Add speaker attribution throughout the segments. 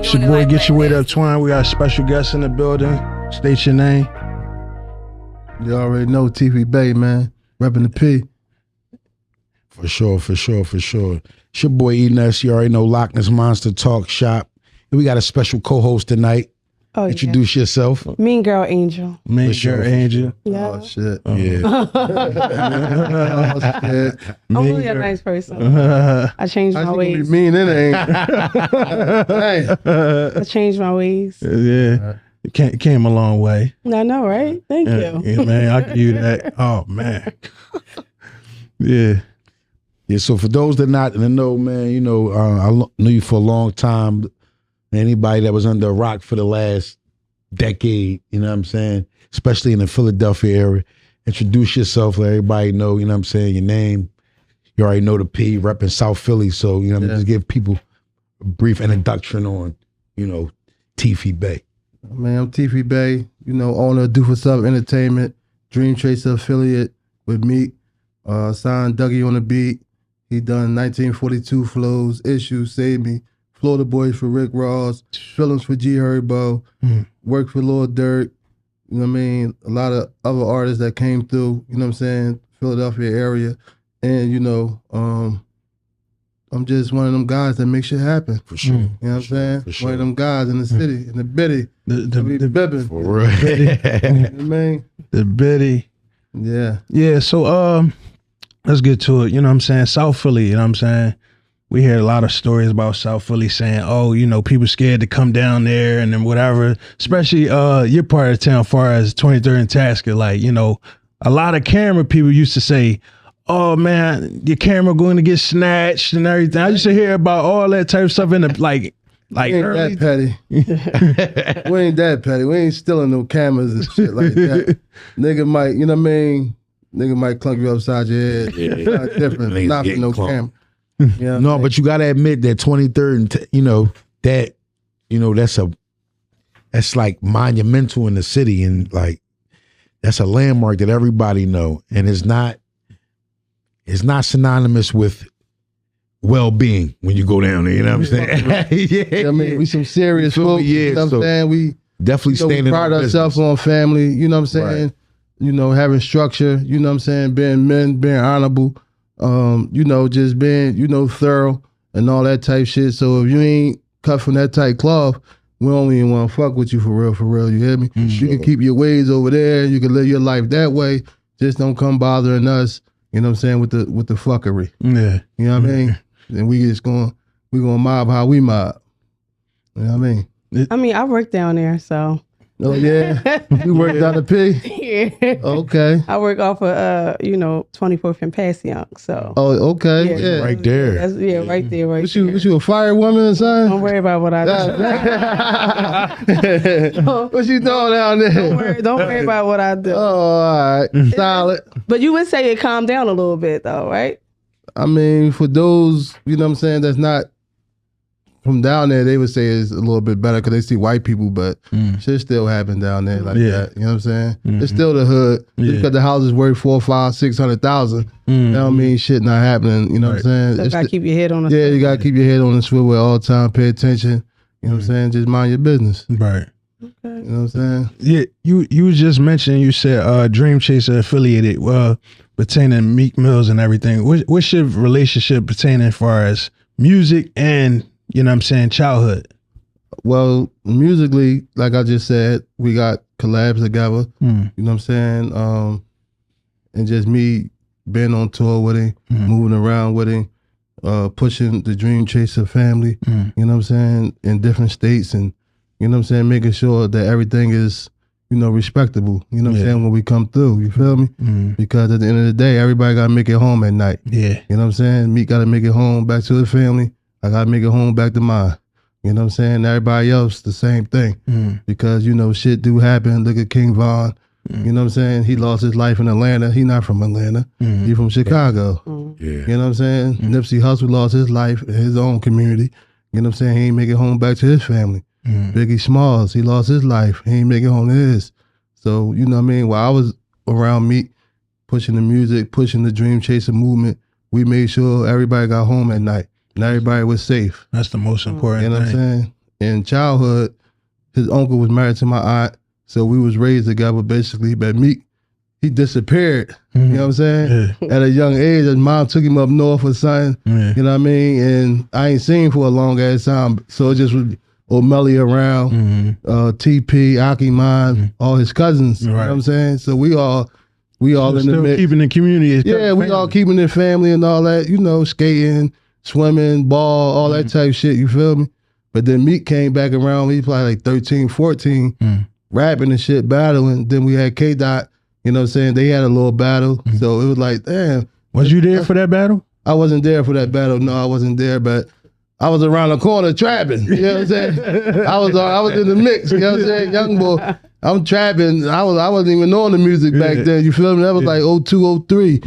Speaker 1: It's your boy, Get Your Weight Up Twine. We got a special guest in the building. State your name.
Speaker 2: You already know TEEFY Bey, man. Repping the P.
Speaker 1: For sure. It's your boy E-Ness. You already know Loch Ness Monster Talk Shop. And we got a special co-host tonight.
Speaker 3: Oh,
Speaker 1: Introduce yourself.
Speaker 3: Mean Girl Angel.
Speaker 1: Mean Girl Angel.
Speaker 3: Yeah.
Speaker 2: Oh, shit.
Speaker 1: Yeah.
Speaker 2: Oh, shit.
Speaker 3: I'm really a nice person. I changed my ways.
Speaker 2: Mean it ain't. Hey.
Speaker 3: I changed my ways.
Speaker 1: Yeah. Came a long way.
Speaker 3: I know, right? Thank you.
Speaker 1: Yeah, man, I give you that. Oh, man. Yeah. Yeah, so for those that not in the know, man, you know, I knew you for a long time. Anybody that was under a rock for the last decade, you know what I'm saying? Especially in the Philadelphia area. Introduce yourself, let everybody know, you know what I'm saying, your name. You already know the P, repping South Philly. So, you know, just give people a brief introduction on, you know, TEEFY Bey.
Speaker 2: Man, I'm TEEFY Bey, you know, owner of Do For Sub Entertainment, DreamChasers affiliate with Meek. Signed Dougie on the beat. He done 1942 flows, Issues, Save Me, Florida Boys for Rick Ross, Feelings for G Herbo, worked for Lil Durk, you know what I mean? A lot of other artists that came through, you know what I'm saying, Philadelphia area. And, you know, I'm just one of them guys that make shit happen.
Speaker 1: For sure.
Speaker 2: You know what I'm saying?
Speaker 1: Sure.
Speaker 2: One of them guys in the city, in the bitty.
Speaker 1: The
Speaker 2: bibbin'.
Speaker 1: For real.
Speaker 2: You know what I mean?
Speaker 1: The Biddy.
Speaker 2: Yeah.
Speaker 1: Yeah, so let's get to it. You know what I'm saying? South Philly, you know what I'm saying? We hear a lot of stories about South Philly saying, oh, you know, people scared to come down there and then whatever. Especially your part of town, as far as 23rd and Tasker. Like, you know, a lot of camera people used to say, oh man, your camera going to get snatched and everything. I used to hear about all that type of stuff in the like
Speaker 2: we ain't
Speaker 1: early.
Speaker 2: that petty. We ain't that petty. We ain't stealing no cameras and shit like that. Nigga might, you know what I mean? Nigga might clunk you upside your head. It's not different.
Speaker 1: Niggas
Speaker 2: Not for
Speaker 1: getting
Speaker 2: no
Speaker 1: clunked.
Speaker 2: camera. You know
Speaker 1: No, but you got to admit that 23rd and, you know, that, you know, that's like monumental in the city, and like, that's a landmark that everybody know. And it's not synonymous with well-being when you go down there, you know what I'm saying?
Speaker 2: Yeah, I mean, we some serious
Speaker 1: You feel me?
Speaker 2: folks,
Speaker 1: Yeah,
Speaker 2: you know what
Speaker 1: so
Speaker 2: I'm saying? We
Speaker 1: definitely
Speaker 2: we
Speaker 1: standing
Speaker 2: pride
Speaker 1: on
Speaker 2: ourselves
Speaker 1: business.
Speaker 2: on family, you know what I'm saying?
Speaker 1: Right.
Speaker 2: You know, having structure, you know what I'm saying? Being men, being honorable, you know, just being, you know, thorough and all that type shit. So if you ain't cut from that tight cloth, we don't even want to fuck with you for real, you hear me? You can keep your ways over there, you can live your life that way, just don't come bothering us, you know what I'm saying, with the fuckery.
Speaker 1: Yeah.
Speaker 2: You know what I mean? And we gonna mob how we mob. You know what I mean?
Speaker 3: I work down there, so.
Speaker 2: Oh yeah? You work down the P?
Speaker 3: Yeah.
Speaker 2: Okay.
Speaker 3: I work off of, you know, 24th and Passyunk, so.
Speaker 2: Oh, okay.
Speaker 3: Yeah.
Speaker 2: Yeah.
Speaker 1: Right there.
Speaker 3: Right there, right there.
Speaker 2: Was you a firewoman or something?
Speaker 3: Don't worry about what I do.
Speaker 2: What you doing down there?
Speaker 3: Don't worry about what I do.
Speaker 2: Oh, all right. Solid.
Speaker 3: But you would say it calmed down a little bit, though, right?
Speaker 2: I mean, for those, you know what I'm saying, that's not from down there, they would say it's a little bit better because they see white people, but shit still happen down there like that. You know what I'm saying? It's still the hood. Just because the houses worth 400,000, 500,000, 600,000, that don't mean shit not happening. You know what I'm saying?
Speaker 3: You gotta keep your head on the
Speaker 2: Yeah, you gotta keep your head on the swivel at all time. Pay attention. You know what I'm saying? Just mind your business.
Speaker 1: Right.
Speaker 2: You know what I'm saying?
Speaker 1: Yeah, you just mentioned, you said DreamChaser affiliated, pertaining to Meek Mills and everything. What's your relationship pertaining as far as music and, you know what I'm saying, childhood?
Speaker 2: Well, musically, like I just said, we got collabs together. You know what I'm saying? And just me being on tour with him, moving around with him, pushing the Dream Chaser family, you know what I'm saying, in different states, and, you know what I'm saying, making sure that everything is, you know, respectable, you know what I'm saying, when we come through, you feel me? Because at the end of the day, everybody got to make it home at night.
Speaker 1: Yeah.
Speaker 2: You know what I'm saying? Meek got to make it home back to his family. I got to make it home back to mine. You know what I'm saying? Everybody else, the same thing. Because, you know, shit do happen. Look at King Von. You know what I'm saying? He lost his life in Atlanta. He not from Atlanta. He from Chicago.
Speaker 1: Yeah.
Speaker 2: You know what I'm saying? Nipsey Hussle lost his life in his own community. You know what I'm saying? He ain't make it home back to his family. Biggie Smalls, he lost his life. He ain't make it home to his. So, you know what I mean? While I was around Meek, pushing the music, pushing the Dream Chaser movement, we made sure everybody got home at night and everybody was safe.
Speaker 1: That's the most important
Speaker 2: You know what I'm
Speaker 1: thing.
Speaker 2: saying? in childhood, his uncle was married to my aunt, so we was raised together basically. But Meek, he disappeared. You know what I'm saying? At a young age, his mom took him up north or something. You know what I mean? And I ain't seen him for a long ass time. So it just was O'Malley around, TP, Aki Man, all his cousins. You know what I'm saying? So we all in the mix.
Speaker 1: Keeping the community.
Speaker 2: Yeah, we all keeping the family and all that, you know, skating, swimming, ball, all that type of shit, you feel me? But then Meek came back around, he probably like 13, 14, rapping and shit, battling. Then we had K-Dot, you know what I'm saying? They had a little battle. So it was like, damn.
Speaker 1: Was you there for that battle?
Speaker 2: I wasn't there for that battle. No, I wasn't there, but I was around the corner trapping. You know what I'm saying? I was in the mix, you know what I'm saying? Young boy. I'm trapping. I wasn't even knowing the music back then. You feel me? That was like 02, 03.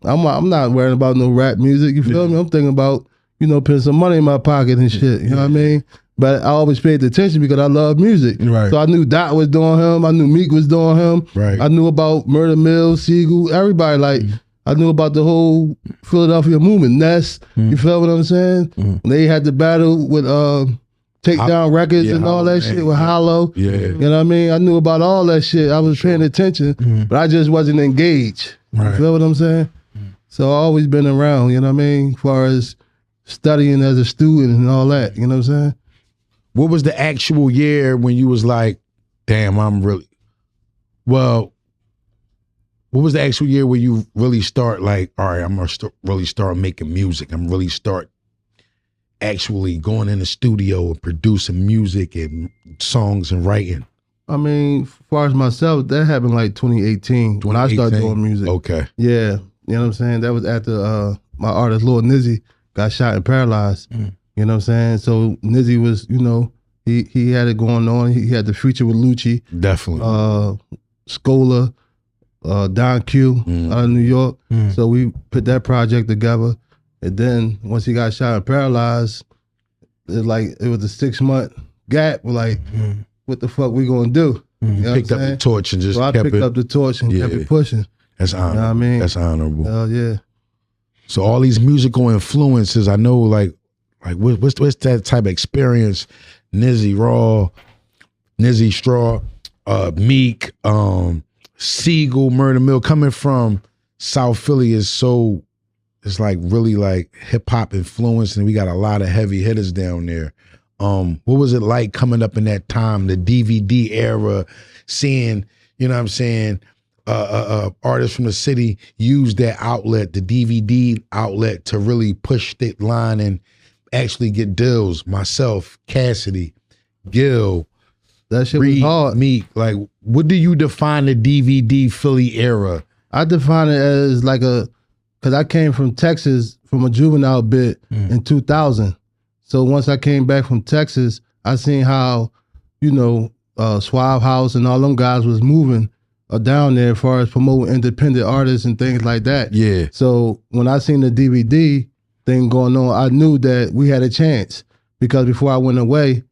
Speaker 2: I'm not worrying about no rap music. You feel me? I'm thinking about, you know, putting some money in my pocket and shit. You know what I mean? But I always paid attention because I love music. So I knew Dot was doing him. I knew Meek was doing him. I knew about Murder Mill, Siegel, everybody. Like, I knew about the whole Philadelphia movement. Ness, you feel what I'm saying? They had the battle with Takedown Records and all that shit with Hollow. You know what I mean? I knew about all that shit. I was paying attention, but I just wasn't engaged. You feel what I'm saying? So I always been around, you know what I mean? As far as studying as a student and all that, you know what I'm saying?
Speaker 1: What was the actual year when you was like, damn, what was the actual year where you really start like, all right, I'm gonna really start making music. I'm really start actually going in the studio and producing music and songs and writing?
Speaker 2: I mean, as far as myself, that happened like 2018 when I started doing music.
Speaker 1: Okay.
Speaker 2: Yeah, you know what I'm saying? That was after my artist, Lil Nizzy, got shot and paralyzed. You know what I'm saying? So Nizzy was, you know, he had it going on. He had the feature with Lucci.
Speaker 1: Definitely.
Speaker 2: Scola, Don Q out of New York. So we put that project together. And then once he got shot and paralyzed, it was a 6-month gap. We're like, what the fuck we gonna do? You know
Speaker 1: picked up the torch and just
Speaker 2: so I picked up the torch and kept it pushing.
Speaker 1: That's honorable.
Speaker 2: You know what I mean?
Speaker 1: That's honorable.
Speaker 2: Hell yeah.
Speaker 1: So all these musical influences, I know, like what's that type of experience? Nizzy Raw, Nizzy Straw, Meek, Siegel, Murder Mill, coming from South Philly is so, it's like really like hip hop influence, and we got a lot of heavy hitters down there. What was it like coming up in that time, the DVD era, seeing, you know what I'm saying, artists from the city use that outlet, the DVD outlet, to really push that line and actually get deals? Myself, Cassidy, Gil,
Speaker 2: that shit
Speaker 1: Reed,
Speaker 2: was hard.
Speaker 1: Meek, like, what do you define the DVD Philly era?
Speaker 2: I define it as like because I came from Texas from a juvenile bit in 2000. So once I came back from Texas, I seen how, you know, Suave House and all them guys was moving down there as far as promoting independent artists and things like that.
Speaker 1: Yeah.
Speaker 2: So when I seen the DVD thing going on, I knew that we had a chance, because before I went away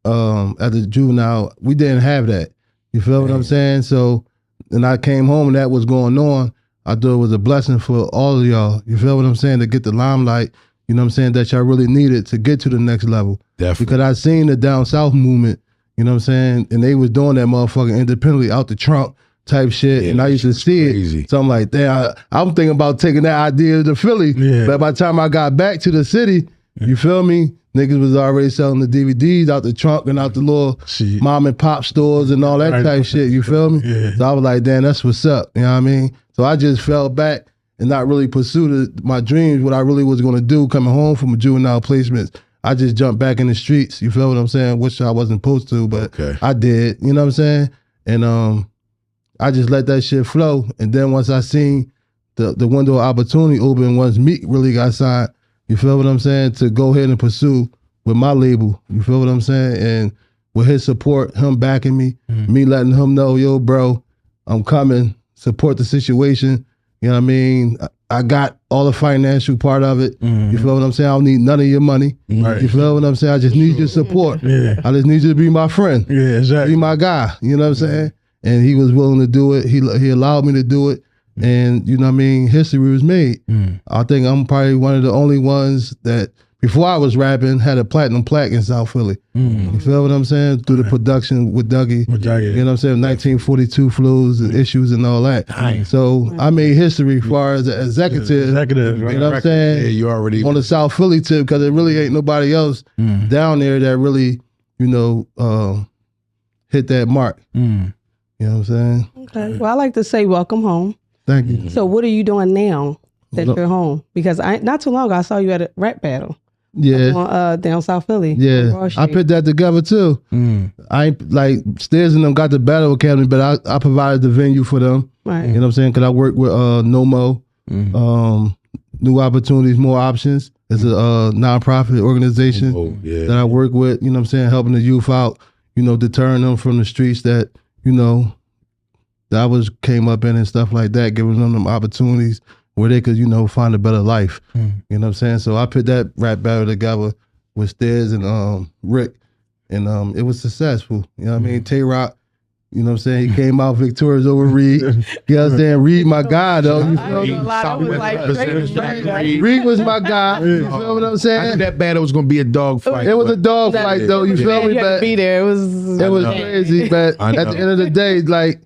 Speaker 2: as a juvenile, we didn't have that. You feel what I'm saying? So, and I came home and that was going on. I thought it was a blessing for all of y'all. You feel what I'm saying? To get the limelight, you know what I'm saying, that y'all really needed to get to the next level.
Speaker 1: Definitely.
Speaker 2: Because I seen the down south movement, you know what I'm saying? And they was doing that motherfucker independently out the trunk type shit. And I used to see
Speaker 1: crazy.
Speaker 2: it. So I'm like, damn, I'm thinking about taking that idea to Philly. But by the time I got back to the city, you feel me? Niggas was already selling the DVDs out the trunk and out the little mom and pop stores and all that type shit. You feel me? So I was like, damn, that's what's up. You know what I mean? So I just fell back and not really pursued my dreams, what I really was going to do coming home from a juvenile placement. I just jumped back in the streets. You feel what I'm saying? Which I wasn't supposed to, but I did. You know what I'm saying? And I just let that shit flow. And then once I seen the window of opportunity open, once Meek really got signed, you feel what I'm saying, to go ahead and pursue with my label. You feel what I'm saying? And with his support, him backing me, me letting him know, yo, bro, I'm coming, support the situation. You know what I mean? I got all the financial part of it. You feel what I'm saying? I don't need none of your money. You feel what I'm saying? I just need your support. I just need you to be my friend. Be my guy. You know what I'm saying? And he was willing to do it. He allowed me to do it. And you know what I mean? History was made. I think I'm probably one of the only ones that, before I was rapping, had a platinum plaque in South Philly. You feel what I'm saying? Through the production with Dougie. You know what I'm saying? 1942 flows and issues and all that. So I made history as far as an executive. You know what I'm saying?
Speaker 1: Yeah, you already
Speaker 2: on the South Philly tip, because it really ain't nobody else down there that really, you know, hit that mark. You know what I'm saying?
Speaker 3: Okay. Well, I like to say welcome home.
Speaker 2: Thank you.
Speaker 3: So what are you doing now that you're home? Because not too long ago, I saw you at a rap battle.
Speaker 2: Yeah.
Speaker 3: Down South Philly.
Speaker 2: Yeah. I put that together too. I ain't like Stairs and them got the Battle Academy, but I provided the venue for them.
Speaker 3: Right.
Speaker 2: You know what I'm saying? Because I work with NOMO, New Opportunities, More Options. It's a nonprofit organization that I work with, you know what I'm saying, helping the youth out, you know, deterring them from the streets that, you know, that I came up in and stuff like that, giving them opportunities where they could, you know, find a better life. You know what I'm saying? So I put that rap battle together with Stairs and Rick, and it was successful. You know what I mean? Tay-Rock, you know what I'm saying? He came out victorious over Reed. You know what I'm saying? Reed, my guy, though. You feel me? Reed was my guy. You feel what I'm saying?
Speaker 1: I knew that battle was gonna be a dog fight.
Speaker 2: It was a dog fight, though. You feel me?
Speaker 3: You had to be there. It was
Speaker 2: crazy, but at the end of the day, like,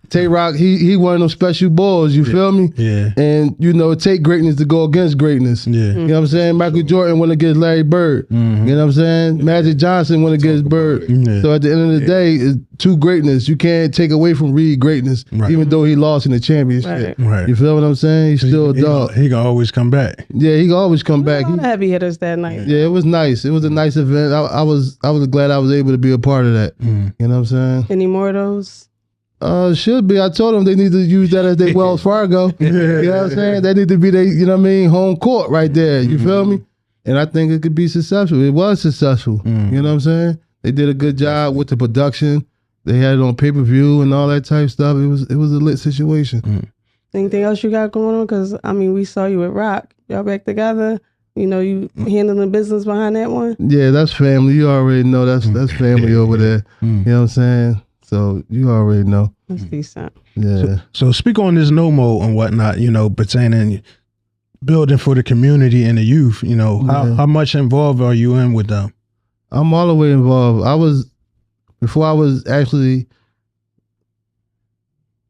Speaker 2: Tay-Rock, he one of them special boys, you feel me?
Speaker 4: Yeah.
Speaker 2: And, you know, it take greatness to go against greatness.
Speaker 4: Yeah.
Speaker 2: You know what I'm saying? Michael Jordan went against Larry Bird. You know what I'm saying? Magic Johnson went against Bird.
Speaker 4: Yeah.
Speaker 2: So at the end of the day, it's two greatness. You can't take away from Reed greatness, even though he lost in the championship.
Speaker 4: Right.
Speaker 2: You feel what I'm saying? He's still a dog.
Speaker 4: He can always come back.
Speaker 2: Yeah, he can always come back.
Speaker 3: All the heavy hitters that night.
Speaker 2: Yeah, it was nice. It was a nice event. I was glad I was able to be a part of that. You know what I'm saying?
Speaker 3: Any more of those?
Speaker 2: Should be. I told them they need to use that as their Wells Fargo. You know what I'm saying? They need to be their, you know what I mean, home court right there. You feel me? And I think it could be successful. It was successful. You know what I'm saying? They did a good job with the production. They had it on pay-per-view and all that type stuff. It was a lit situation.
Speaker 3: Anything else you got going on? Because, I mean, we saw you at Rock. Y'all back together. You know, you handling business behind that one?
Speaker 2: Yeah, that's family. You already know that's family over there. You know what I'm saying? So you already know.
Speaker 3: That's decent.
Speaker 2: Yeah.
Speaker 4: So speak on this NOMO and whatnot, you know, pertaining building for the community and the youth, you know, how much involved are you in with them?
Speaker 2: I'm all the way involved. Before I was actually,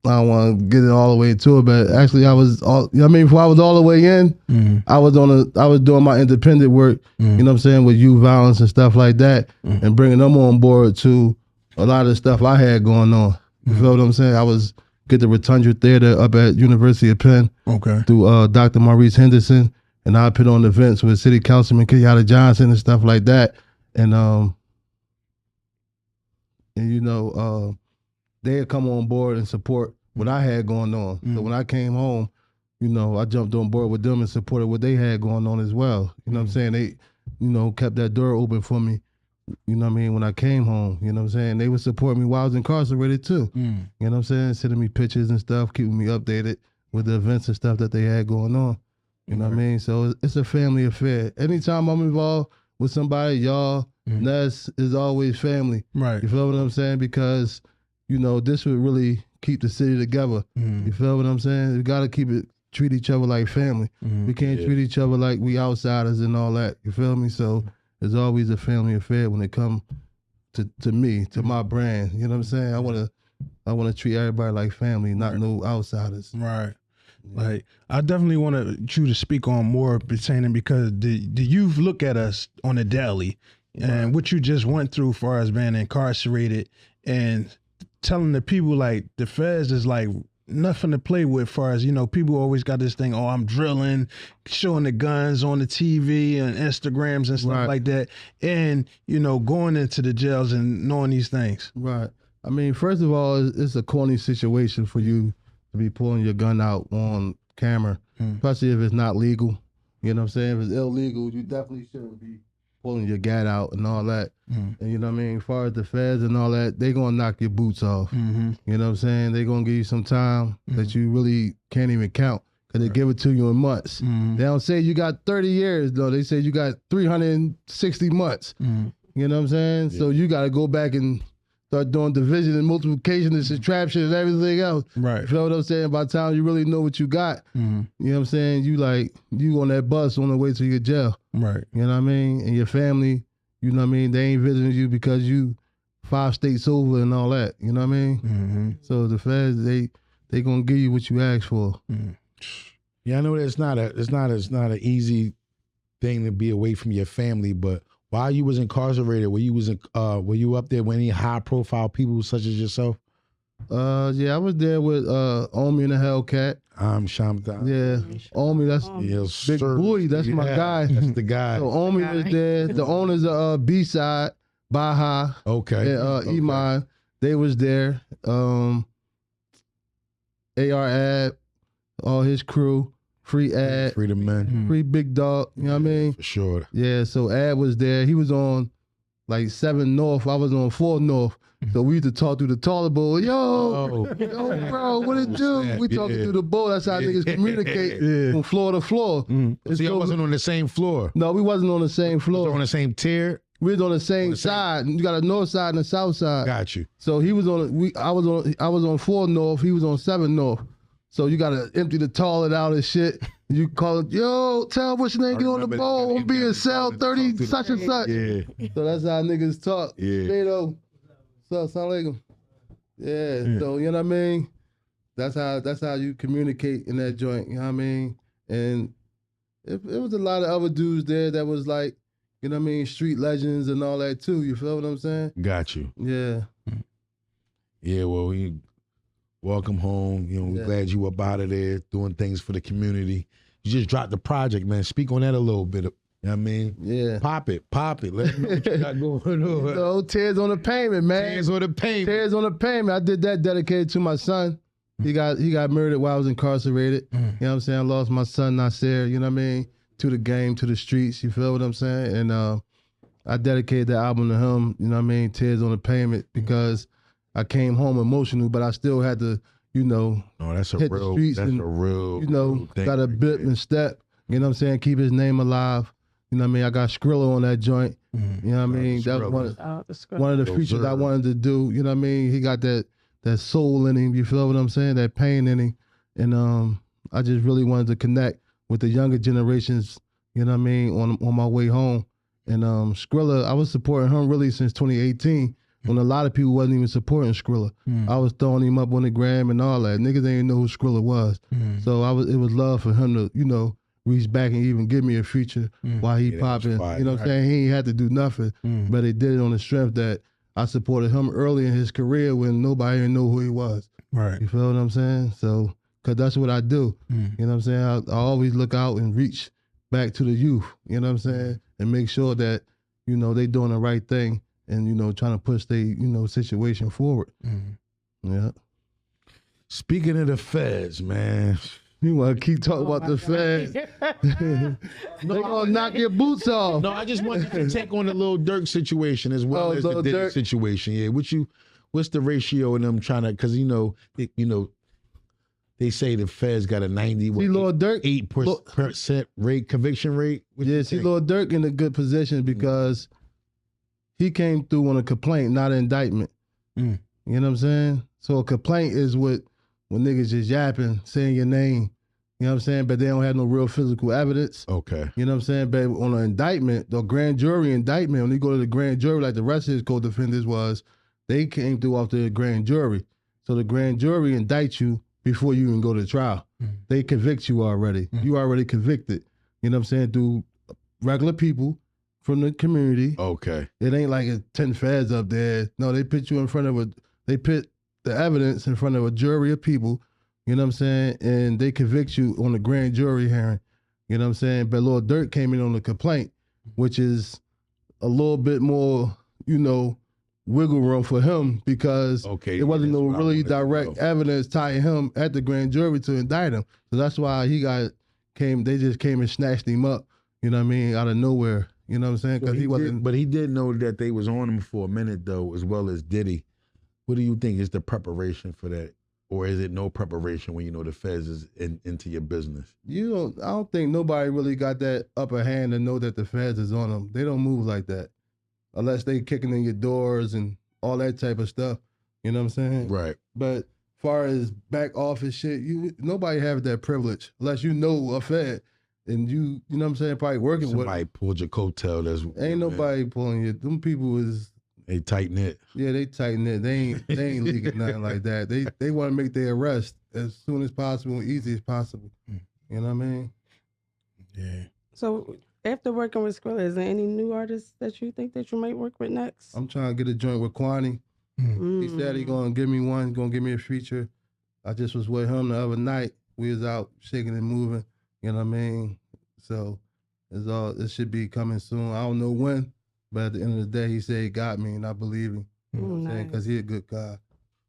Speaker 2: I don't want to get it all the way to it, but actually before I was all the way in, I was doing my independent work, you know what I'm saying, with youth violence and stuff like that, and bringing them on board to a lot of the stuff I had going on. You feel what I'm saying? I was get the Rotunda Theater up at University of Penn through Dr. Maurice Henderson, and I put on events with City Councilman Kenyatta Johnson and stuff like that. And you know, they had come on board and support what I had going on. So when I came home, you know, I jumped on board with them and supported what they had going on as well. You know what I'm saying? They, you know, kept that door open for me. You know what I mean? When I came home, you know what I'm saying? They would support me while I was incarcerated too. You know what I'm saying? Sending me pictures and stuff, keeping me updated with the events and stuff that they had going on. You know what I mean? So it's a family affair. Anytime I'm involved with somebody, y'all, Ness is always family.
Speaker 4: Right.
Speaker 2: You feel what I'm saying? Because, you know, this would really keep the city together. You feel what I'm saying? We got to treat each other like family. We can't treat each other like we outsiders and all that. You feel me? So it's always a family affair when it comes to me, to my brand. You know what I'm saying? I want to treat everybody like family, not no outsiders.
Speaker 4: Right. Like, I definitely want you to speak on more pertaining, because the youth look at us on a daily, and what you just went through as far as being incarcerated and telling the people like the feds is like nothing to play with, as far as, you know, people always got this thing, oh, I'm drilling, showing the guns on the TV and Instagrams and stuff like that. And, you know, going into the jails and knowing these things.
Speaker 2: Right. I mean, first of all, it's a corny situation for you to be pulling your gun out on camera, especially if it's not legal. You know what I'm saying? If it's illegal, you definitely shouldn't be pulling your gat out and all that. And you know what I mean? As far as the feds and all that, they gonna knock your boots off. You know what I'm saying? They gonna give you some time that you really can't even count, because they give it to you in months. They don't say you got 30 years, though. They say you got 360 months. You know what I'm saying? So you gotta go back and start doing division and multiplication and subtraction and everything else.
Speaker 4: Right.
Speaker 2: You feel what I'm saying? By the time you really know what you got,
Speaker 4: Mm-hmm.
Speaker 2: you know what I'm saying? You on that bus on the way to your jail.
Speaker 4: Right.
Speaker 2: You know what I mean? And your family, you know what I mean? They ain't visiting you because you 5 states over and all that. You know what I mean?
Speaker 4: Mm-hmm.
Speaker 2: So the feds, they gonna give you what you ask for.
Speaker 4: Mm-hmm.
Speaker 1: Yeah, I know that it's not an easy thing to be away from your family, but while you was incarcerated, were you up there with any high profile people such as yourself?
Speaker 2: Yeah, I was there with Omi and the Hellcat.
Speaker 1: I'm Shamta.
Speaker 2: Yeah, Omi, that's
Speaker 1: Yes,
Speaker 2: Big
Speaker 1: sir.
Speaker 2: Boy, that's my guy.
Speaker 1: That's the guy.
Speaker 2: So Omi was there. The owners of B-Side, Baja,
Speaker 1: Okay.
Speaker 2: and
Speaker 1: Okay.
Speaker 2: Iman, they was there. AR Ab, all his crew, Free Ad,
Speaker 1: Freedom Man.
Speaker 2: Free Big Dog, you know what I mean?
Speaker 1: For sure.
Speaker 2: Yeah, so Ad was there. He was on like 7 North. I was on 4 North. So we used to talk through the toilet bowl. Yo, bro, what it do? We talking through the bowl. That's how niggas communicate from floor to floor. And
Speaker 1: So y'all wasn't on the same floor.
Speaker 2: No, we wasn't on the same floor.
Speaker 1: On the same tier.
Speaker 2: We was on the same side. You got a north side and a south side.
Speaker 1: Got you.
Speaker 2: So he was on. I was on 4 North. He was on 7 North. So you gotta empty the toilet out and shit. You call it, yo, tell what's your name, get on the bowl. I'm being cell 30 such and such.
Speaker 1: Yeah.
Speaker 2: So that's how niggas talk.
Speaker 1: Yeah.
Speaker 2: Beto. So assalamu alaikum. Yeah. So you know what I mean? That's how you communicate in that joint. You know what I mean? And it was a lot of other dudes there that was like, you know what I mean, street legends and all that too. You feel what I'm saying?
Speaker 1: Got you.
Speaker 2: Yeah.
Speaker 1: Yeah, well, we welcome home. You know, we're glad you up out of there doing things for the community. You just dropped the project, man. Speak on that a little bit. You know what I mean?
Speaker 2: Yeah.
Speaker 1: Pop it. Let me know what you got going on.
Speaker 2: So tears on the payment, man.
Speaker 1: Tears on the payment.
Speaker 2: Tears on the payment. I did that dedicated to my son. He got murdered while I was incarcerated. You know what I'm saying? I lost my son Nasir, you know what I mean? To the game, to the streets, you feel what I'm saying? And I dedicated that album to him, you know what I mean? Tears on the Payment, because I came home emotional, but I still had to, you know,
Speaker 1: that's a
Speaker 2: hit
Speaker 1: real,
Speaker 2: the streets
Speaker 1: that's
Speaker 2: and,
Speaker 1: a real,
Speaker 2: you know,
Speaker 1: real thing
Speaker 2: got a
Speaker 1: right
Speaker 2: bit
Speaker 1: there.
Speaker 2: and step, you know what I'm saying? Keep his name alive. You know what I mean? I got Skrilla on that joint. You know what I mean? That was one of the features I wanted to do. You know what I mean? He got that soul in him. You feel what I'm saying? That pain in him. And I just really wanted to connect with the younger generations, you know what I mean, on my way home. And Skrilla, I was supporting him really since 2018 when a lot of people wasn't even supporting Skrilla. I was throwing him up on the gram and all that. Niggas didn't even know who Skrilla was. So it was love for him to, you know, reach back and even give me a feature while he popping. You know what I'm saying? He ain't had to do nothing, but he did it on the strength that I supported him early in his career when nobody even knew who he was.
Speaker 4: Right.
Speaker 2: You feel what I'm saying? So, because that's what I do. You know what I'm saying? I always look out and reach back to the youth, you know what I'm saying? And make sure that, you know, they doing the right thing and, you know, trying to push their, you know, situation forward. Yeah.
Speaker 1: Speaking of the feds, man.
Speaker 2: You want to keep talking about the feds. They gonna knock your boots off.
Speaker 1: No, I just wanted to take on the Lil Durk situation as well as the
Speaker 2: Lil
Speaker 1: Diddy
Speaker 2: Durk.
Speaker 1: situation. Yeah, what's the ratio in them trying to? Because they say the feds got a 90.
Speaker 2: See, Lil Durk,
Speaker 1: 8% rate conviction rate. What you
Speaker 2: see,
Speaker 1: think?
Speaker 2: Lil Durk in a good position because he came through on a complaint, not an indictment. You know what I'm saying? So a complaint is when niggas just yapping, saying your name. You know what I'm saying? But they don't have no real physical evidence.
Speaker 1: Okay.
Speaker 2: You know what I'm saying? But on an indictment, the grand jury indictment, when you go to the grand jury, like the rest of his co-defendants was, they came through off the grand jury. So the grand jury indicts you before you even go to trial. They convict you already. You already convicted. You know what I'm saying? Through regular people from the community.
Speaker 1: Okay.
Speaker 2: It ain't like 10 feds up there. No, they put you in front of they put the evidence in front of a jury of people. You know what I'm saying? And they convict you on the grand jury hearing. You know what I'm saying? But Lil Durk came in on the complaint, which is a little bit more, you know, wiggle room for him because it wasn't no really direct evidence tying him at the grand jury to indict him. So that's why they just came and snatched him up, you know what I mean, out of nowhere. You know what I'm saying? Because he wasn't.
Speaker 1: But he did know that they was on him for a minute though, as well as Diddy. What do you think is the preparation for that? Or is it no preparation when you know the feds is into your business?
Speaker 2: I don't think nobody really got that upper hand to know that the feds is on them. They don't move like that. Unless they kicking in your doors and all that type of stuff. You know what I'm saying?
Speaker 1: Right.
Speaker 2: But far as back office shit, nobody have that privilege unless you know a Fed and you know what I'm saying, probably working
Speaker 1: Somebody pulled your coattail.
Speaker 2: ain't nobody pulling you. Them people is
Speaker 1: they tighten it.
Speaker 2: Yeah, they tighten it. They ain't leaking nothing like that. They want to make their arrest as soon as possible, easy as possible. You know what I mean?
Speaker 4: Yeah.
Speaker 3: So after working with Skrilla, is there any new artists that you think that you might work with next?
Speaker 2: I'm trying to get a joint with Kwani. He said he gonna give me one, gonna give me a feature. I just was with him the other night. We was out shaking and moving. You know what I mean? So it should be coming soon. I don't know when, but at the end of the day, he said he got me, and I believe him. You know what I'm saying? Because he a good guy.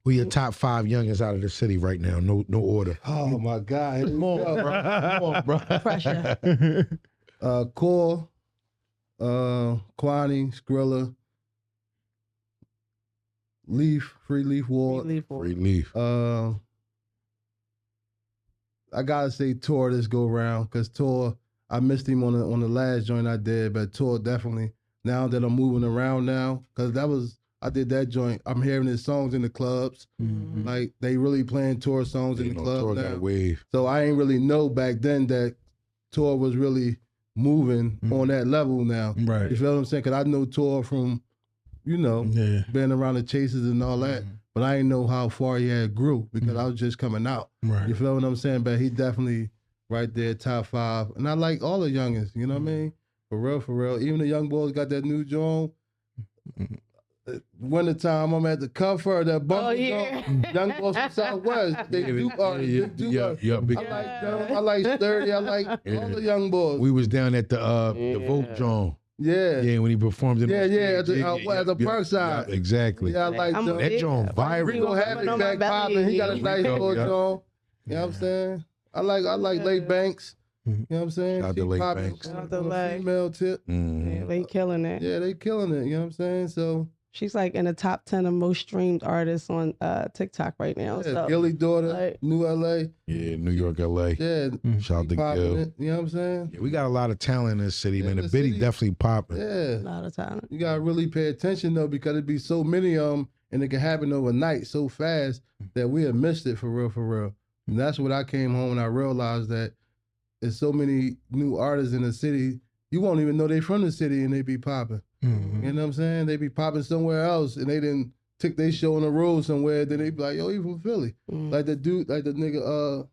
Speaker 1: Who your top 5 youngest out of the city right now? No order.
Speaker 2: Oh my God! Come on, bro. Come on, bro.
Speaker 3: Pressure.
Speaker 2: Core, Kwani, Skrilla, Leaf, Free Leaf Ward.
Speaker 1: Free Leaf.
Speaker 2: I gotta say Tor this go round because Tor, I missed him on the last joint I did, but Tor definitely. Now that I'm moving around now, because I did that joint. I'm hearing his songs in the clubs, like they really playing Tor songs in the club
Speaker 1: Tor
Speaker 2: now.
Speaker 1: got a wave.
Speaker 2: So I ain't really know back then that Tor was really moving on that level now.
Speaker 4: Right.
Speaker 2: You feel what I'm saying? Because I know Tor from, being around the Chasers and all that. But I didn't know how far he had grew because I was just coming out.
Speaker 4: Right.
Speaker 2: You feel what I'm saying? But he definitely right there, top 5. And I like all the youngins, you know what I mean? For real. Even the young boys got that new joint. Winter time, I'm at the cover of that bumper joint. Young boys from Southwest. They do art. I like them. I like Sturdy. I like all the young boys.
Speaker 1: We was down at the Vote Joint.
Speaker 2: Yeah.
Speaker 1: Yeah, when he performed it.
Speaker 2: At the park side.
Speaker 1: Yeah, exactly.
Speaker 2: Yeah, I like them.
Speaker 1: That joint viral.
Speaker 2: Rico Havoc back popping. He got a nice little joint. You know what I'm saying? I like Lay Banks. You know what I'm saying?
Speaker 1: Shout out to Lay Banks.
Speaker 3: Shout out to Lay.
Speaker 2: Female tip.
Speaker 3: Yeah, they killing it.
Speaker 2: Yeah, they killing it. You know what I'm saying? So
Speaker 3: she's like in the top 10 of most streamed artists on TikTok right now.
Speaker 2: yeah,
Speaker 3: So
Speaker 2: Gilly daughter,
Speaker 3: like,
Speaker 2: New LA.
Speaker 1: Yeah, New York, LA.
Speaker 2: Yeah,
Speaker 1: Shout out to
Speaker 2: popping
Speaker 1: Gil.
Speaker 2: it. You know what I'm saying?
Speaker 1: Yeah, we got a lot of talent in this city, man.
Speaker 2: the
Speaker 1: The Biddy
Speaker 2: city-
Speaker 1: definitely popping.
Speaker 2: Yeah.
Speaker 3: a lot of talent.
Speaker 2: You gotta really pay attention though, because it'd be so many of them, and it can happen overnight so fast that we have missed it for real. And that's what I came home and I realized that there's so many new artists in the city. You won't even know they from the city and they be popping. You know what I'm saying? They be popping somewhere else and they didn't took their show on the road somewhere. Then they be like, yo, he from Philly. Like the dude, like the nigga,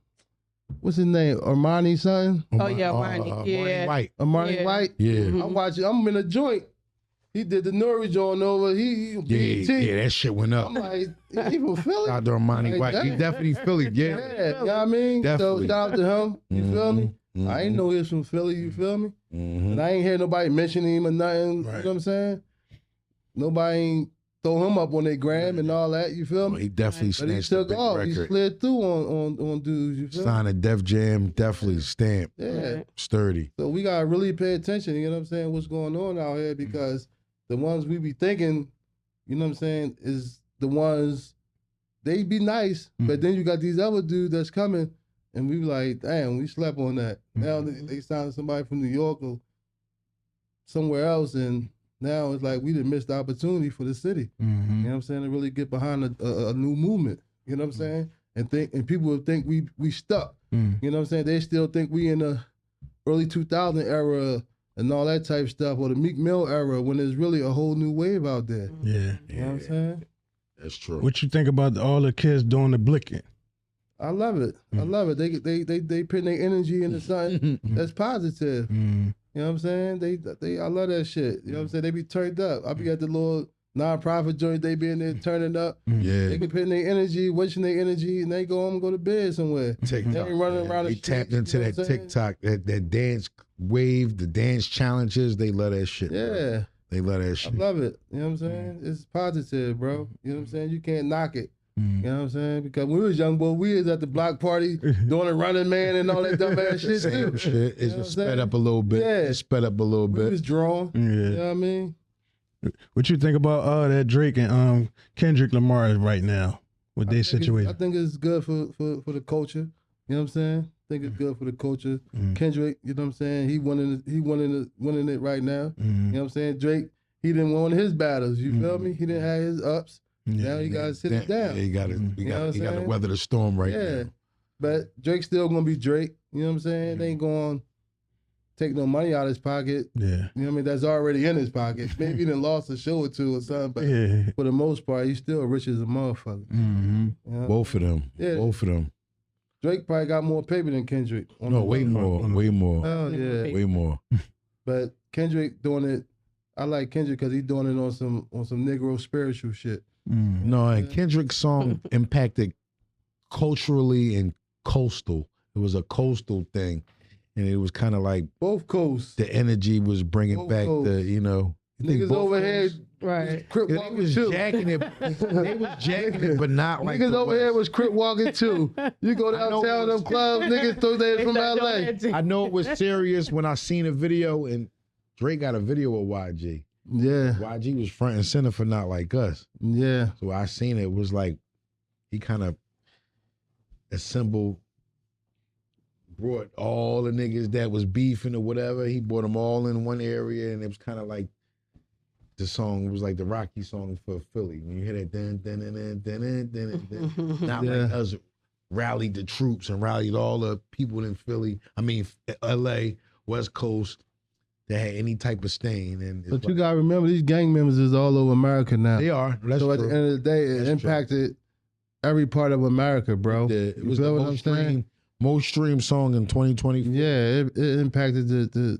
Speaker 2: what's his name? Armani son?
Speaker 3: Oh yeah, Armani. Yeah.
Speaker 1: White.
Speaker 2: Armani
Speaker 3: Yeah.
Speaker 2: White?
Speaker 1: Yeah.
Speaker 2: I'm watching, I'm in a joint. He did the Nori joint over. He BET.
Speaker 1: Yeah, that shit went up.
Speaker 2: I'm like, he from Philly?
Speaker 1: Shout out to Armani
Speaker 2: Like
Speaker 1: White.
Speaker 2: that.
Speaker 1: He definitely Philly. Yeah.
Speaker 2: Yeah, you know what I mean?
Speaker 1: Definitely.
Speaker 2: So shout out to him. You feel me? I ain't know he was from Philly, you feel me? And I ain't hear nobody mention him or nothing.
Speaker 4: Right.
Speaker 2: You know what I'm saying? Nobody ain't throw him up on their gram and all that, you feel me?
Speaker 1: He definitely
Speaker 2: But he
Speaker 1: snatched a
Speaker 2: took
Speaker 1: big
Speaker 2: off. He
Speaker 1: record.
Speaker 2: slid through on dudes, you feel me?
Speaker 1: Signed a Def Jam, definitely stamped.
Speaker 2: Yeah.
Speaker 1: Sturdy.
Speaker 2: So we gotta really pay attention, you know what I'm saying, what's going on out here, because the ones we be thinking, you know what I'm saying, is the ones, they be nice, but then you got these other dudes that's coming, and we be like, damn, we slept on that. Now they signed somebody from New York or somewhere else, and now it's like we done missed the opportunity for the city. You know what I'm saying? To really get behind a new movement. You know what I'm saying? And people would think we stuck. You know what I'm saying? They still think we in the early 2000 era and all that type stuff, or the Meek Mill era, when there's really a whole new wave out there.
Speaker 4: Yeah.
Speaker 2: You know what I'm saying?
Speaker 1: That's true.
Speaker 4: What you think about all the kids doing the blicking?
Speaker 2: I love it. I love it. They putting their energy into something that's positive. You know what I'm saying? They I love that shit. You know what I'm saying? They be turned up. I be at the little non-profit joint, they be in there turning up.
Speaker 1: Yeah.
Speaker 2: They be putting their energy, wasting their energy, and they go home and go to bed somewhere.
Speaker 1: TikTok.
Speaker 2: They ain't running around the
Speaker 1: They
Speaker 2: streets,
Speaker 1: tapped into
Speaker 2: you know
Speaker 1: that
Speaker 2: what I'm saying?
Speaker 1: TikTok, that dance wave, the dance challenges. They love that shit. Bro.
Speaker 2: Yeah.
Speaker 1: They love that
Speaker 2: I
Speaker 1: shit.
Speaker 2: love it. You know what I'm saying? It's positive, bro. You know what I'm saying? You can't knock it. You know what I'm saying? Because when we was young boy, we was at the block party doing a running man and all that dumb ass shit
Speaker 1: Same
Speaker 2: too.
Speaker 1: shit.
Speaker 2: You
Speaker 1: It's
Speaker 2: know what
Speaker 1: just
Speaker 2: I'm
Speaker 1: sped
Speaker 2: saying?
Speaker 1: up a little bit.
Speaker 2: Yeah.
Speaker 1: It's sped up a little
Speaker 2: We
Speaker 1: bit.
Speaker 2: was drawn. You know
Speaker 4: Yeah.
Speaker 2: what I mean?
Speaker 4: What you think about that Drake and Kendrick Lamar right now with their
Speaker 2: I
Speaker 4: situation?
Speaker 2: think it's good for the culture. You know what I'm saying? I think it's good for the culture. Kendrick, you know what I'm saying? He winning it right now. You know what I'm saying? Drake, he didn't win his battles. You feel me? He didn't have his ups. Now you gotta sit it down.
Speaker 1: Yeah, you gotta weather the storm right now.
Speaker 2: But Drake's still gonna be Drake. You know what I'm saying? They ain't gonna take no money out of his pocket.
Speaker 4: Yeah.
Speaker 2: You know what I mean? That's already in his pocket. Maybe he done lost a show or two or something, but for the most part, he's still rich as a motherfucker.
Speaker 1: Mm-hmm.
Speaker 2: You know?
Speaker 1: Both of them.
Speaker 2: Yeah.
Speaker 1: Both of them.
Speaker 2: Drake probably got more paper than Kendrick.
Speaker 1: No, way more.
Speaker 2: Oh, yeah.
Speaker 1: Way more.
Speaker 2: But Kendrick doing it, I like Kendrick because he's doing it on some Negro spiritual shit.
Speaker 1: No, and Kendrick's song impacted culturally and coastal. It was a coastal thing. And it was kind of like
Speaker 2: both coasts.
Speaker 1: The energy was bringing
Speaker 2: Both
Speaker 1: back
Speaker 2: coasts.
Speaker 1: the, you know.
Speaker 2: Niggas over here,
Speaker 3: right?
Speaker 2: Crip
Speaker 1: They
Speaker 2: walking
Speaker 1: was
Speaker 2: too.
Speaker 1: jacking it. They was jacking it, but not like
Speaker 2: Niggas
Speaker 1: the
Speaker 2: over
Speaker 1: West.
Speaker 2: here was crip walking too. You go downtown them clubs, niggas thought they from LA.
Speaker 1: I know it was serious when I seen a video, and Drake got a video of YG.
Speaker 2: Yeah.
Speaker 1: YG was front and center for Not Like Us.
Speaker 2: Yeah.
Speaker 1: So I seen it was like he kind of assembled, brought all the niggas that was beefing or whatever. He brought them all in one area, and it was kind of like the song was like the Rocky song for Philly. When you hear that dun dun dun dun dun dun dun, Not Like Us rallied the troops and rallied all the people in Philly. I mean, LA, West Coast, that had any type of stain. And
Speaker 2: But you gotta remember, these gang members is all over America now.
Speaker 1: They are. That's
Speaker 2: so at
Speaker 1: true.
Speaker 2: the end of the day, it
Speaker 1: That's
Speaker 2: impacted every part of America, bro.
Speaker 1: It was
Speaker 2: You
Speaker 1: the
Speaker 2: feel what I'm saying?
Speaker 1: most streamed song in 2020.
Speaker 2: Yeah, it impacted the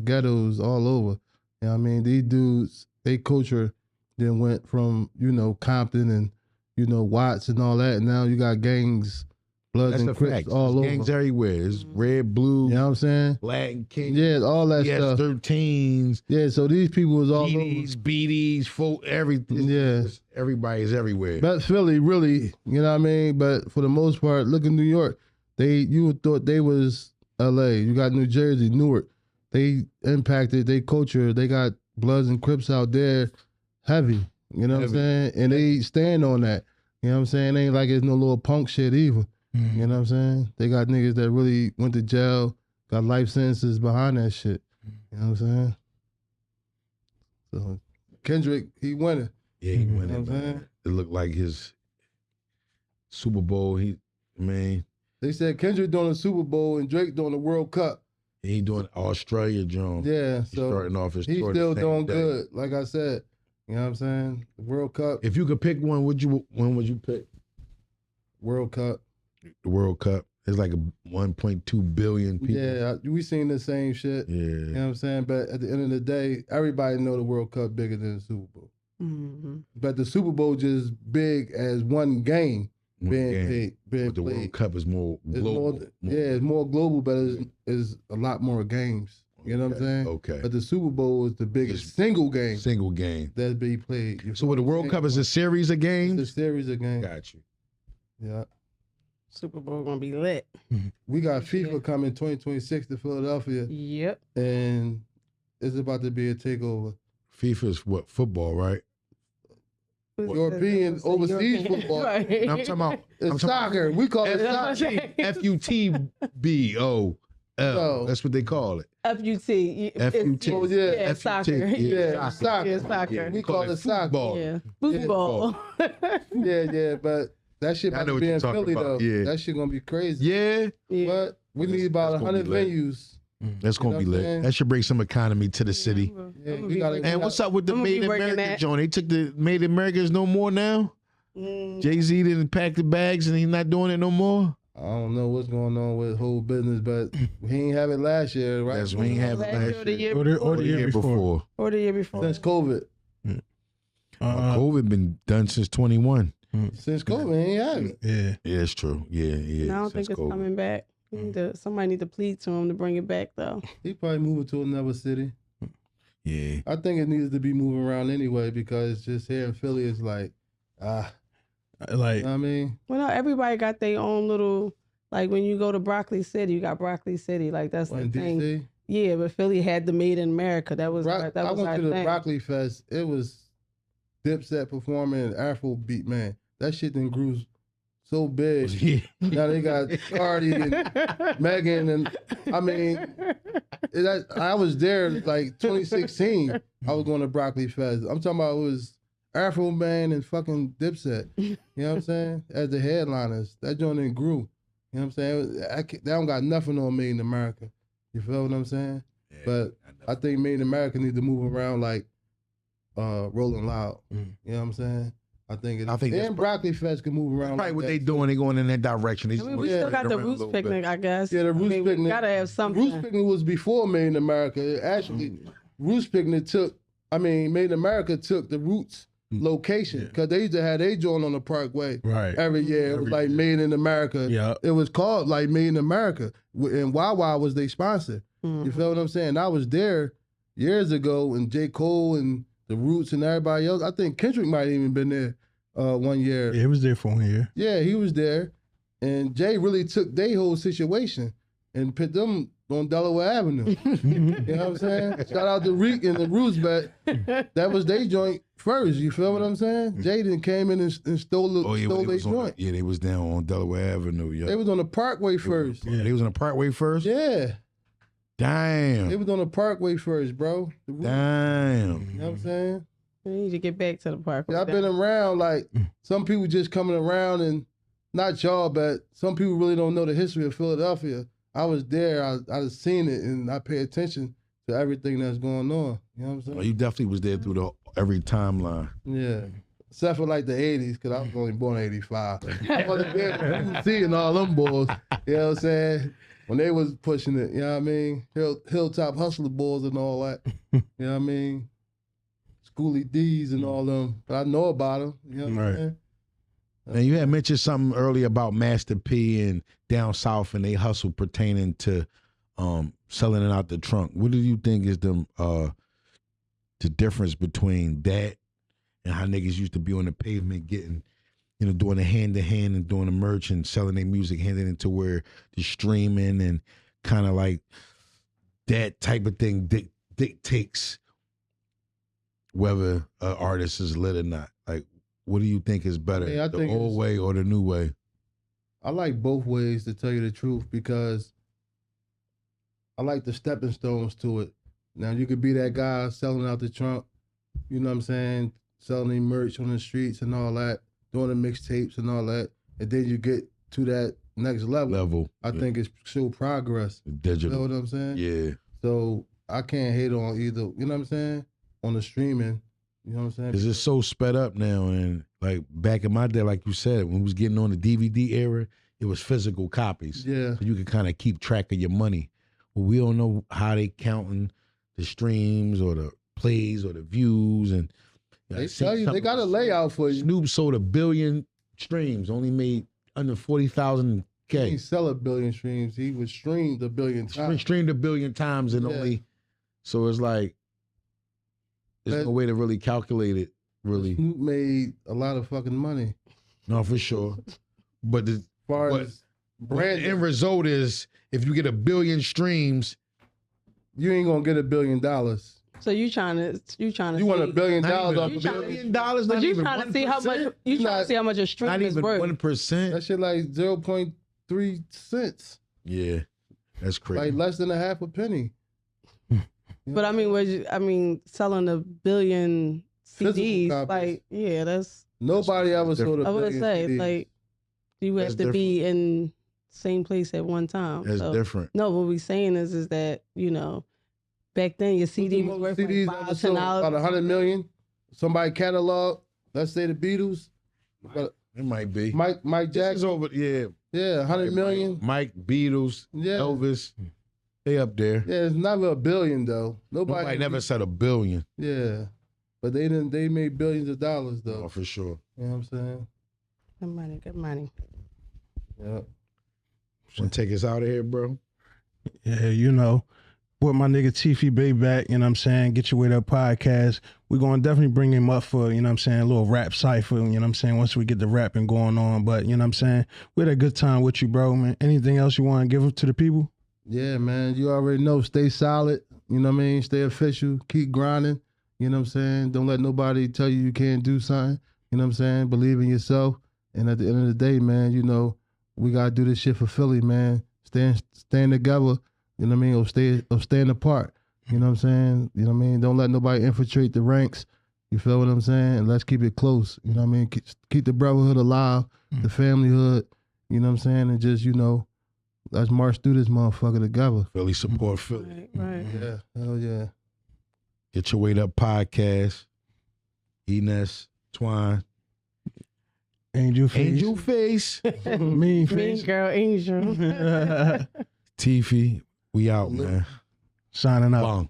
Speaker 2: ghettos all over. You know what I mean? These dudes, they culture then went from, you know, Compton and, you know, Watts and all that. And now you got gangs, Bloods
Speaker 1: That's
Speaker 2: and
Speaker 1: a
Speaker 2: Crips
Speaker 1: fact.
Speaker 2: all
Speaker 1: There's
Speaker 2: over.
Speaker 1: gangs everywhere. It's red, blue,
Speaker 2: You know what I'm saying?
Speaker 1: Latin King.
Speaker 2: Yeah, all that stuff.
Speaker 1: 13s,
Speaker 2: Yeah, so these people was all over.
Speaker 1: BDs, folk, everything.
Speaker 2: Yeah.
Speaker 1: Everybody is everywhere.
Speaker 2: But Philly, really, you know what I mean? But for the most part, look at New York. You would thought they was LA. You got New Jersey, Newark. They impacted their culture. They got Bloods and Crips out there heavy. You know what I'm saying? And they stand on that. You know what I'm saying? It ain't like it's no little punk shit either. You know what I'm saying? They got niggas that really went to jail, got life sentences behind that shit. You know what I'm saying? So Kendrick, he winning.
Speaker 1: Yeah, he went
Speaker 2: You know
Speaker 1: in.
Speaker 2: what I'm saying?
Speaker 1: It looked like his Super Bowl.
Speaker 2: They said Kendrick doing the Super Bowl and Drake doing the World Cup.
Speaker 1: He doing Australia, John.
Speaker 2: Yeah,
Speaker 1: He's
Speaker 2: so
Speaker 1: starting off his
Speaker 2: he's
Speaker 1: tour
Speaker 2: still
Speaker 1: the same
Speaker 2: doing
Speaker 1: day.
Speaker 2: good. Like I said, you know what I'm saying? The World Cup.
Speaker 1: If you could pick one, when would you pick?
Speaker 2: World Cup.
Speaker 1: The World Cup. It's like 1.2 billion people.
Speaker 2: Yeah, we seen the same shit.
Speaker 1: Yeah.
Speaker 2: You know what I'm saying? But at the end of the day, everybody know the World Cup bigger than the Super Bowl.
Speaker 3: Mm-hmm.
Speaker 2: But the Super Bowl just big as one game being
Speaker 1: But the
Speaker 2: played.
Speaker 1: World Cup is more
Speaker 2: It's
Speaker 1: global.
Speaker 2: it's more global, but it's a lot more games. You know what I'm saying?
Speaker 1: Okay.
Speaker 2: But the Super Bowl is the biggest single game
Speaker 1: Single game.
Speaker 2: that's be played. You
Speaker 1: So
Speaker 2: feel
Speaker 1: what the
Speaker 2: what I'm
Speaker 1: World
Speaker 2: saying?
Speaker 1: Cup is a series of
Speaker 2: It's
Speaker 1: games?
Speaker 2: a series of games.
Speaker 1: Got you.
Speaker 2: Yeah.
Speaker 3: Super Bowl gonna be lit.
Speaker 2: We got FIFA coming 2026 to Philadelphia,
Speaker 3: Yep.
Speaker 2: and it's about to be a takeover.
Speaker 1: FIFA's what? Football, right?
Speaker 2: European, overseas
Speaker 3: European.
Speaker 2: football.
Speaker 3: Right.
Speaker 1: And I'm talking about
Speaker 2: It's soccer. We call it soccer.
Speaker 1: FUTBO.
Speaker 2: No.
Speaker 1: That's what they call it.
Speaker 3: FUT.
Speaker 1: FUT.
Speaker 2: Oh, yeah.
Speaker 3: Yeah,
Speaker 1: FUT,
Speaker 3: soccer.
Speaker 2: Yeah, soccer.
Speaker 3: Yeah, soccer.
Speaker 1: Yeah,
Speaker 2: We call it soccer.
Speaker 1: football.
Speaker 3: Yeah. Football.
Speaker 2: Yeah, but that shit
Speaker 1: I
Speaker 2: about
Speaker 1: know
Speaker 2: to
Speaker 1: what
Speaker 2: be
Speaker 1: you're
Speaker 2: in
Speaker 1: talking
Speaker 2: Philly,
Speaker 1: about.
Speaker 2: though.
Speaker 1: Yeah.
Speaker 2: That shit gonna be crazy.
Speaker 1: Yeah.
Speaker 3: Yeah.
Speaker 2: But we
Speaker 1: That's-
Speaker 2: need about
Speaker 1: that's gonna
Speaker 2: 100
Speaker 1: be lit.
Speaker 2: venues.
Speaker 1: That's gonna
Speaker 2: know
Speaker 1: be
Speaker 2: what I'm
Speaker 1: lit.
Speaker 2: saying?
Speaker 1: That should bring some economy to the city.
Speaker 2: Yeah, we gotta-
Speaker 1: And what's up with the
Speaker 3: I'm gonna be
Speaker 1: Made in
Speaker 3: working
Speaker 1: America
Speaker 3: that.
Speaker 1: joint? They took the Made in America's no more now? Jay-Z didn't pack the bags and he's not doing it no more?
Speaker 2: I don't know what's going on with whole business, but we ain't have it last year, right?
Speaker 1: That's we ain't have it
Speaker 3: Last year or
Speaker 1: last
Speaker 3: the
Speaker 1: year.
Speaker 3: year
Speaker 4: Or the year before.
Speaker 3: Or the year before.
Speaker 2: Since COVID.
Speaker 1: COVID been done since 21.
Speaker 2: Since COVID, ain't have it.
Speaker 4: Yeah.
Speaker 1: Yeah, it's true. Yeah.
Speaker 3: And I don't think
Speaker 1: since
Speaker 3: it's
Speaker 1: COVID.
Speaker 3: coming back. Somebody need to plead to him to bring it back though.
Speaker 2: He probably moving to another city.
Speaker 1: Yeah.
Speaker 2: I think it needs to be moving around anyway because just here in Philly is like,
Speaker 4: Like,
Speaker 2: you know what I mean?
Speaker 3: Well, no, everybody got their own little. Like when you go to Broccoli City, you got Broccoli City. Like that's
Speaker 2: In
Speaker 3: the thing.
Speaker 2: DC.
Speaker 3: Yeah, but Philly had the Made in America. That was
Speaker 2: I
Speaker 3: that was
Speaker 2: went
Speaker 3: our
Speaker 2: to the
Speaker 3: thing.
Speaker 2: Broccoli Fest. It was Dipset performing Afrobeat, man. That shit then grew so big.
Speaker 1: Yeah.
Speaker 2: Now they got Cardi and Megan and I mean, I was there like 2016. I was going to Broccoli Fest. I'm talking about it was Afro Man and fucking Dipset. You know what I'm saying? As the headliners. That joint then grew. You know what I'm saying? That don't got nothing on Made in America. You feel what I'm saying?
Speaker 1: Yeah,
Speaker 2: but I think Made in America need to move around like Rolling Loud. You know what I'm saying? I think and Broccoli Fest can move around.
Speaker 1: Probably
Speaker 2: like
Speaker 1: what
Speaker 2: that
Speaker 1: they doing, they going in that direction.
Speaker 3: I mean, we still got the Roots Picnic, I guess.
Speaker 2: Yeah, the Roots Picnic.
Speaker 3: We gotta have something.
Speaker 2: Roots Picnic was before Made in America. Actually, Roots Picnic Made in America took the Roots location because they used to have their joint on the Parkway every year. It was like Made in America.
Speaker 4: Yeah.
Speaker 2: It was called like Made in America. And Wawa was their sponsor. You feel what I'm saying? I was there years ago and J. Cole and the Roots and everybody else. I think Kendrick might have even been there. 1 year.
Speaker 4: Yeah, it was there for 1 year.
Speaker 2: Yeah, he was there. And Jay really took their whole situation and put them on Delaware Avenue. You know what I'm saying? Shout out to Reek and the Roots, but that was their joint first. You feel what I'm saying? Jay then came in and stole their joint.
Speaker 1: Yeah, they was down on Delaware Avenue. Yeah,
Speaker 2: they was on the Parkway first.
Speaker 1: Yeah, they was on the Parkway first?
Speaker 2: Yeah.
Speaker 1: Damn.
Speaker 2: They was on the Parkway first, bro.
Speaker 1: Damn.
Speaker 2: You know what I'm saying?
Speaker 3: We need to get back to the park.
Speaker 2: Yeah, I've been around, like, some people just coming around and, not y'all, but some people really don't know the history of Philadelphia. I was there, I seen it, and I pay attention to everything that's going on. You know what I'm saying?
Speaker 1: Oh, you definitely was there through every timeline.
Speaker 2: Yeah. Except for like the 80s, because I was only born in 85. I wasn't there seeing all them boys, you know what I'm saying? When they was pushing it, you know what I mean? Hilltop Hustler boys and all that, you know what I mean? Schoolie D's and all them, but I know about them. You know what I'm saying?
Speaker 1: And you had mentioned something earlier about Master P and down south and they hustle pertaining to selling it out the trunk. What do you think is the difference between that and how niggas used to be on the pavement getting, doing the hand to hand and doing the merch and selling their music, handing it to where the streaming and kind of like that type of thing dictates whether an artist is lit or not? Like, what do you think is better, the old way or the new way?
Speaker 2: I like both ways, to tell you the truth, because I like the stepping stones to it. Now, you could be that guy selling out the trunk, you know what I'm saying, selling merch on the streets and all that, doing the mixtapes and all that, and then you get to that next level. I think it's still progress.
Speaker 1: Digital.
Speaker 2: You know what I'm saying?
Speaker 1: Yeah.
Speaker 2: So I can't hate on either, you know what I'm saying? On the streaming, you know what I'm saying?
Speaker 1: Because it's so sped up now, and like back in my day, like you said, when we was getting on the DVD era, it was physical copies.
Speaker 2: Yeah.
Speaker 1: So you could kind of keep track of your money. Well, we don't know how they counting the streams or the plays or the views, and
Speaker 2: they tell you they got a layout for you.
Speaker 1: Snoop sold 1 billion streams, only made under 40,000 K.
Speaker 2: He didn't sell 1 billion streams. He was streamed 1 billion times.
Speaker 1: Streamed 1 billion times and only. So it's like there's no way to really calculate it. Really,
Speaker 2: Snoop made a lot of fucking money.
Speaker 1: No, for sure. But the
Speaker 2: end
Speaker 1: result is, if you get 1 billion streams,
Speaker 2: you ain't gonna get $1 billion.
Speaker 3: So you want
Speaker 2: $1 billion off $1 billion?
Speaker 3: But you trying to see how much how much a stream is worth.
Speaker 1: 1%.
Speaker 2: That shit like 0.3 cents.
Speaker 1: Yeah, that's crazy.
Speaker 2: Like less than a half a penny.
Speaker 3: But I mean, selling 1 billion CDs, like, yeah, that's
Speaker 2: nobody ever sold 1 billion.
Speaker 3: I would say,
Speaker 2: CDs.
Speaker 3: like, you have to be in same place at one time.
Speaker 1: That's different.
Speaker 3: No, what we're saying is that, back then your CD was worth like $5, $10.
Speaker 2: About 100 million. Somebody catalog. Let's say the Beatles.
Speaker 1: It might be
Speaker 2: Mike Jackson.
Speaker 1: This is over. Yeah,
Speaker 2: 100 million.
Speaker 1: Mike, Beatles, Elvis. They up there.
Speaker 2: Yeah, it's never 1 billion though. Nobody
Speaker 1: never said 1 billion.
Speaker 2: Yeah, but they made billions of dollars though.
Speaker 1: Oh, for sure.
Speaker 2: You know what I'm saying?
Speaker 3: Good money.
Speaker 2: Yeah.
Speaker 1: Want to take us out of here, bro?
Speaker 4: Yeah, with my nigga TEEFY BEY back, you know what I'm saying? Get Your Weight Up podcast. We're going to definitely bring him up for, you know what I'm saying, a little rap cypher, you know what I'm saying, once we get the rapping going on. But, you know what I'm saying, we had a good time with you, bro, man. Anything else you want to give to the people?
Speaker 2: Yeah, man, you already know, stay solid, you know what I mean? Stay official, keep grinding, you know what I'm saying? Don't let nobody tell you can't do something, you know what I'm saying? Believe in yourself. And at the end of the day, man, we got to do this shit for Philly, man. Stand together You know what I mean? Or stand apart. You know what I'm saying? You know what I mean? Don't let nobody infiltrate the ranks. You feel what I'm saying? And let's keep it close. You know what I mean? Keep the brotherhood alive, the familyhood. You know what I'm saying? And just, let's march through this motherfucker together.
Speaker 1: Philly support Philly.
Speaker 3: Right.
Speaker 2: Yeah. Hell yeah.
Speaker 1: Get Your Weight Up podcast. Enes, Twine.
Speaker 4: Angel Face.
Speaker 1: Angel Face.
Speaker 4: Mean
Speaker 3: Mean
Speaker 4: Face.
Speaker 3: girl, Angel.
Speaker 1: TEEFY. We out, man.
Speaker 4: Signing up.
Speaker 1: Bong.